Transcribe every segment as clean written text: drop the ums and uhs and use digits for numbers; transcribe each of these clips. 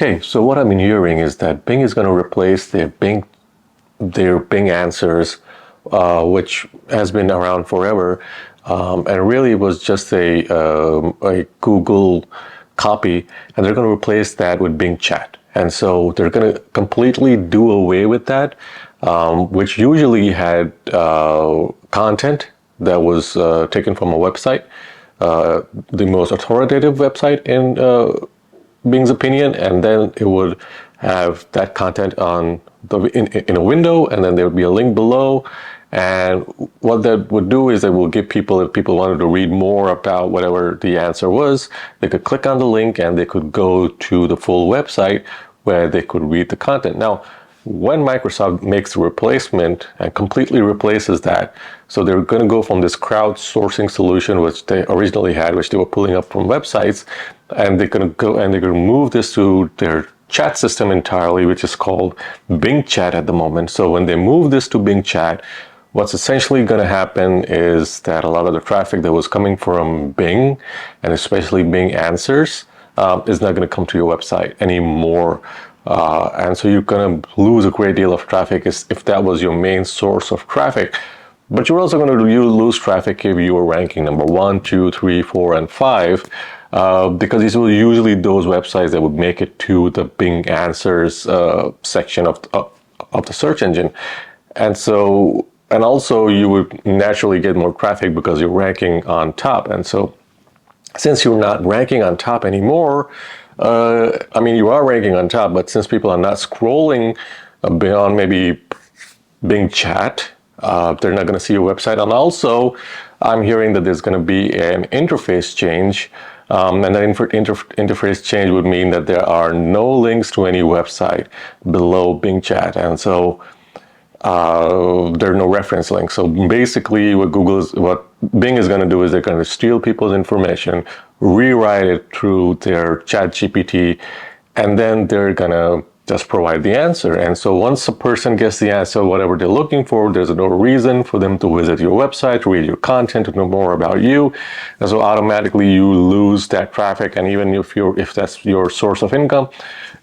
Okay, so what I've been hearing is that Bing is going to replace their Bing answers, which has been around forever, and really was just a Google copy, and they're going to replace that with Bing Chat. And so they're going to completely do away with that, which usually had content that was taken from a website, the most authoritative website in Bing's opinion, and then it would have that content on in a window, and then there would be a link below. And what that would do is it will give people, if people wanted to read more about whatever the answer was, they could click on the link and they could go to the full website where they could read the content. Now, when Microsoft makes the replacement and completely replaces that, so they're going to go from this crowdsourcing solution, which they originally had, which they were pulling up from websites, and they're going to go and they're going to move this to their chat system entirely, which is called Bing Chat at the moment. So when they move this to Bing Chat, what's essentially going to happen is that a lot of the traffic that was coming from Bing, and especially Bing Answers, is not going to come to your website anymore. And so you're going to lose a great deal of traffic if that was your main source of traffic. But you're also going to lose traffic if you are ranking number 1, 2, 3, 4, and 5, because these were usually those websites that would make it to the Bing Answers section of the search engine. And so, and also you would naturally get more traffic because you're ranking on top. And so since you're not ranking on top anymore, I mean, you are ranking on top, but since people are not scrolling beyond maybe Bing Chat, they're not going to see your website. And also, I'm hearing that there's going to be an interface change, and that interface change would mean that there are no links to any website below Bing Chat, and so there are no reference links. So basically, what Bing is going to do is they're going to steal people's information, rewrite it through their ChatGPT, and then they're going to just provide the answer. And so once a person gets the answer, whatever they're looking for, there's no reason for them to visit your website, read your content, to know more about you. And so automatically you lose that traffic. And even if that's your source of income,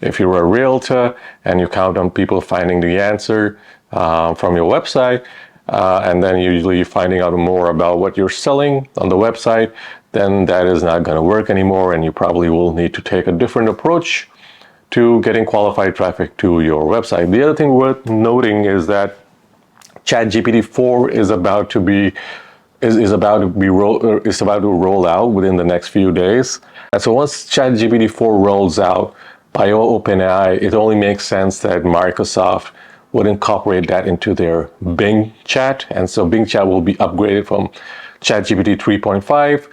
if you're a realtor and you count on people finding the answer from your website, and then usually finding out more about what you're selling on the website, then that is not going to work anymore, and you probably will need to take a different approach to getting qualified traffic to your website. The other thing worth noting is that ChatGPT4 is about to roll out within the next few days. And so once ChatGPT4 rolls out by OpenAI, it only makes sense that Microsoft would incorporate that into their Bing Chat. And so Bing Chat will be upgraded from ChatGPT 3.5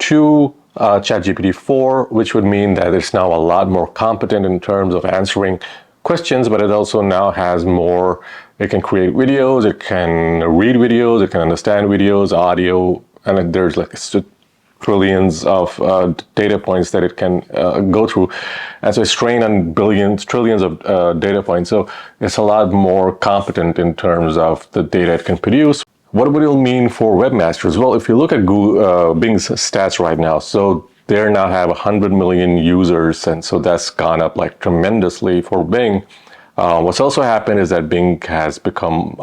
to ChatGPT4, which would mean that it's now a lot more competent in terms of answering questions, but it also now has more. It can create videos, it can read videos, it can understand videos, audio, and there's like trillions of data points that it can go through. And so it's trained on trillions of data points. So it's a lot more competent in terms of the data it can produce. What would it mean for webmasters? Well, if you look at Bing's stats right now, so they now have 100 million users, and so that's gone up like tremendously for Bing. What's also happened is that Bing has become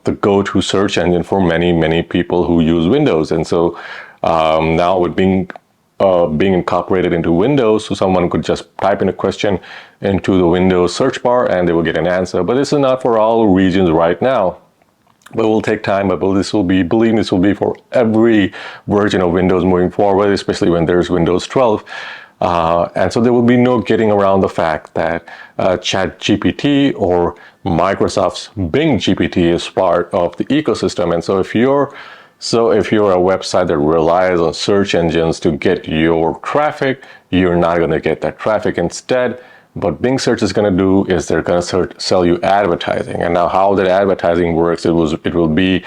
the go-to search engine for many people who use Windows, and so now with Bing being incorporated into Windows, so someone could just type in a question into the Windows search bar and they will get an answer. But this is not for all regions right now. But it will take time, but believe this will be for every version of Windows moving forward, especially when there's Windows 12. And so there will be no getting around the fact that ChatGPT or Microsoft's Bing GPT is part of the ecosystem. And so if you're a website that relies on search engines to get your traffic, you're not going to get that traffic. Instead, what Bing Search is going to do is they're going to sell you advertising. And now how that advertising works, it will be,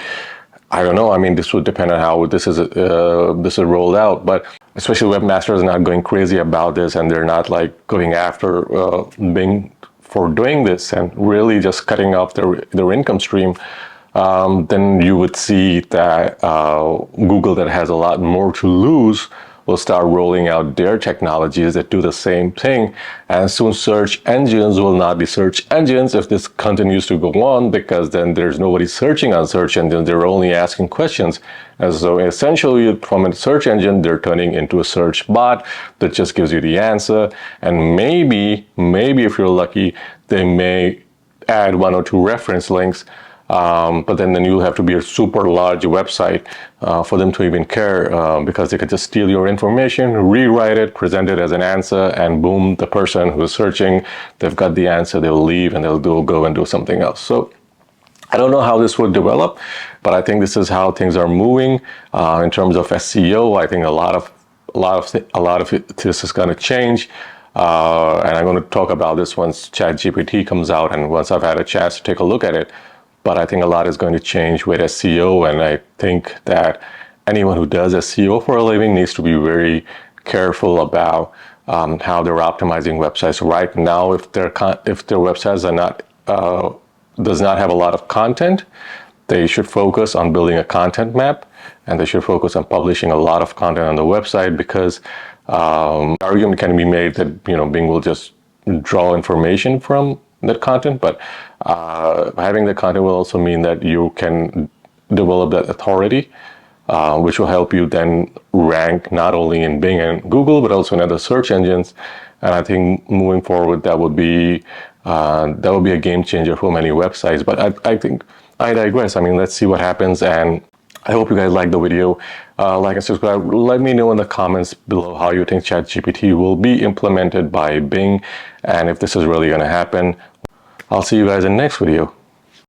I don't know. I mean, this would depend on how this is rolled out. But especially webmasters are not going crazy about this, and they're not like going after Bing for doing this and really just cutting off their income stream. Then you would see that Google, that has a lot more to lose, will start rolling out their technologies that do the same thing. And soon search engines will not be search engines if this continues to go on, because then there's nobody searching on search engines. They're only asking questions. And so essentially from a search engine, they're turning into a search bot that just gives you the answer. And maybe if you're lucky, they may add 1 or 2 reference links, but then you'll have to be a super large website for them to even care, because they could just steal your information, rewrite it, present it as an answer, and boom, the person who's searching, they've got the answer, they'll leave and they'll go and do something else. So I don't know how this would develop, but I think this is how things are moving in terms of SEO. I think a lot of this is going to change. And I'm going to talk about this once ChatGPT comes out and once I've had a chance to take a look at it. But I think a lot is going to change with SEO, and I think that anyone who does SEO for a living needs to be very careful about how they're optimizing websites. Right now, if their websites are not does not have a lot of content, they should focus on building a content map, and they should focus on publishing a lot of content on the website, because argument can be made that Bing will just draw information from that content, but having the content will also mean that you can develop that authority, which will help you then rank not only in Bing and Google but also in other search engines. And I think moving forward, that would be a game changer for many websites. But I think I digress. I mean, let's see what happens, and I hope you guys liked the video. Like and subscribe. Let me know in the comments below how you think ChatGPT will be implemented by Bing, and if this is really going to happen. I'll see you guys in the next video.